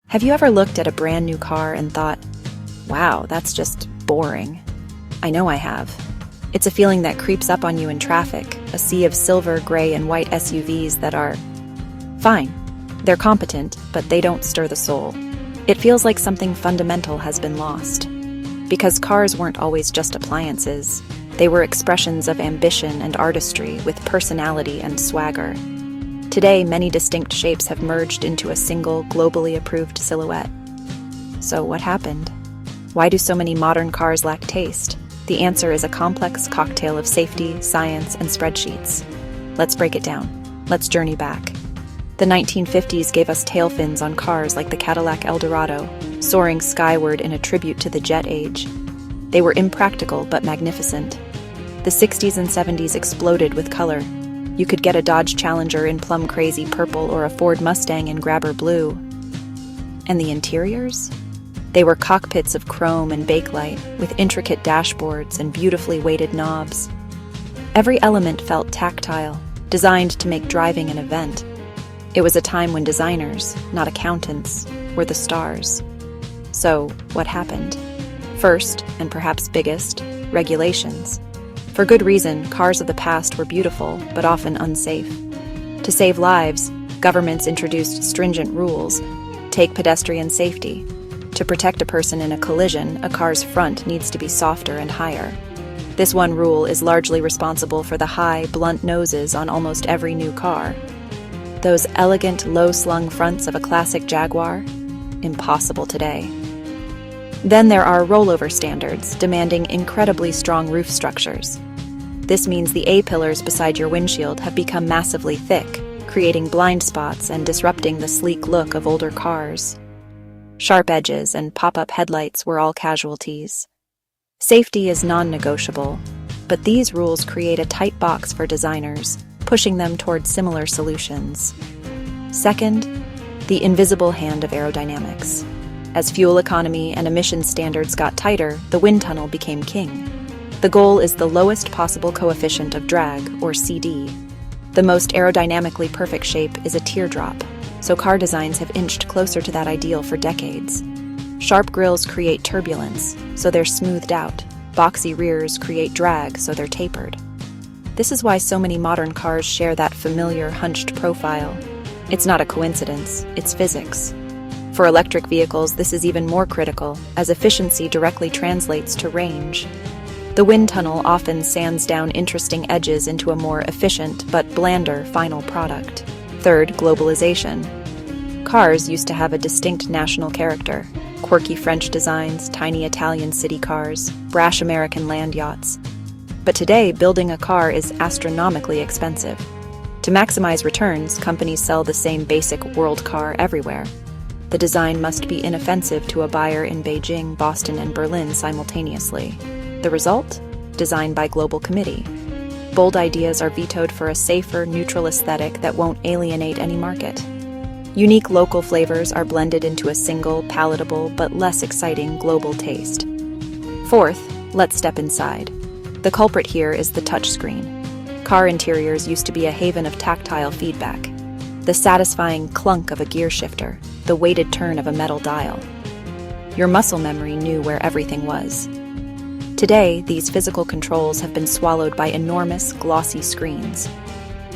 Have you ever looked at a brand new car and thought, wow, that's just boring? I know I have. It's a feeling that creeps up on you in traffic, a sea of silver, gray, and white SUVs that are fine. They're competent, but they don't stir the soul. It feels like something fundamental has been lost. Because cars weren't always just appliances. They were expressions of ambition and artistry with personality and swagger. Today, many distinct shapes have merged into a single, globally approved silhouette. So what happened? Why do so many modern cars lack taste? The answer is a complex cocktail of safety, science, and spreadsheets. Let's break it down. Let's journey back. The 1950s gave us tail fins on cars like the Cadillac Eldorado, soaring skyward in a tribute to the jet age. They were impractical but magnificent. The 60s and 70s exploded with color. You could get a Dodge Challenger in plum-crazy purple or a Ford Mustang in grabber blue. And the interiors? They were cockpits of chrome and bakelite, with intricate dashboards and beautifully weighted knobs. Every element felt tactile, designed to make driving an event. It was a time when designers, not accountants, were the stars. So, what happened? First, and perhaps biggest, regulations. For good reason, cars of the past were beautiful, but often unsafe. To save lives, governments introduced stringent rules. Take pedestrian safety. To protect a person in a collision, a car's front needs to be softer and higher. This one rule is largely responsible for the high, blunt noses on almost every new car. Those elegant, low-slung fronts of a classic Jaguar? Impossible today. Then there are rollover standards, demanding incredibly strong roof structures. This means the A-pillars beside your windshield have become massively thick, creating blind spots and disrupting the sleek look of older cars. Sharp edges and pop-up headlights were all casualties. Safety is non-negotiable, but these rules create a tight box for designers, pushing them toward similar solutions. Second, the invisible hand of aerodynamics. As fuel economy and emission standards got tighter, the wind tunnel became king. The goal is the lowest possible coefficient of drag, or CD. The most aerodynamically perfect shape is a teardrop, so car designs have inched closer to that ideal for decades. Sharp grills create turbulence, so they're smoothed out. Boxy rears create drag, so they're tapered. This is why so many modern cars share that familiar, hunched profile. It's not a coincidence, it's physics. For electric vehicles, this is even more critical, as efficiency directly translates to range. The wind tunnel often sands down interesting edges into a more efficient but blander final product. Third, globalization. Cars used to have a distinct national character. Quirky French designs, tiny Italian city cars, brash American land yachts. But today, building a car is astronomically expensive. To maximize returns, companies sell the same basic world car everywhere. The design must be inoffensive to a buyer in Beijing, Boston, and Berlin simultaneously. The result? Designed by global committee. Bold ideas are vetoed for a safer, neutral aesthetic that won't alienate any market. Unique local flavors are blended into a single, palatable, but less exciting global taste. Fourth, let's step inside. The culprit here is the touchscreen. Car interiors used to be a haven of tactile feedback. The satisfying clunk of a gear shifter, the weighted turn of a metal dial. Your muscle memory knew where everything was. Today, these physical controls have been swallowed by enormous, glossy screens.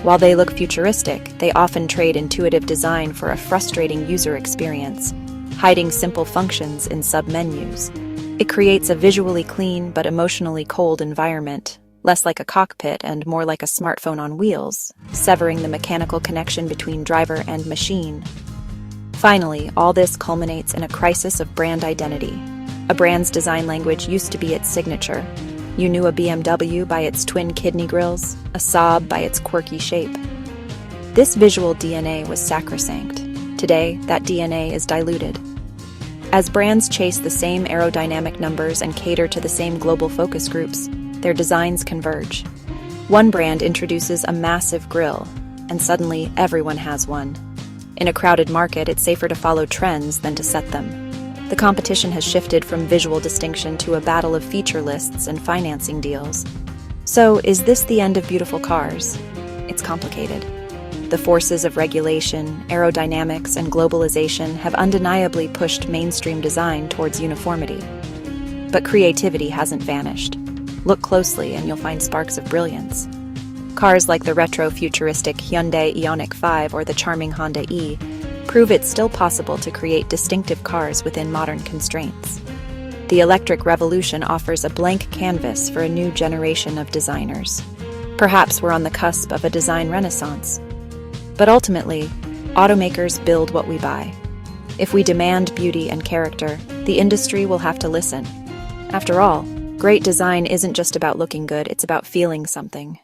While they look futuristic, they often trade intuitive design for a frustrating user experience, hiding simple functions in sub-menus. It creates a visually clean but emotionally cold environment, less like a cockpit and more like a smartphone on wheels, severing the mechanical connection between driver and machine. Finally, all this culminates in a crisis of brand identity. A brand's design language used to be its signature. You knew a BMW by its twin kidney grills, a Saab by its quirky shape. This visual DNA was sacrosanct. Today, that DNA is diluted. As brands chase the same aerodynamic numbers and cater to the same global focus groups, their designs converge. One brand introduces a massive grille, and suddenly everyone has one. In a crowded market, it's safer to follow trends than to set them. The competition has shifted from visual distinction to a battle of feature lists and financing deals. So, is this the end of beautiful cars? It's complicated. The forces of regulation, aerodynamics, and globalization have undeniably pushed mainstream design towards uniformity. But creativity hasn't vanished. Look closely and you'll find sparks of brilliance. Cars like the retro-futuristic Hyundai Ioniq 5 or the charming Honda E prove it's still possible to create distinctive cars within modern constraints. The electric revolution offers a blank canvas for a new generation of designers. Perhaps we're on the cusp of a design renaissance. But ultimately, automakers build what we buy. If we demand beauty and character, the industry will have to listen. After all, great design isn't just about looking good, it's about feeling something.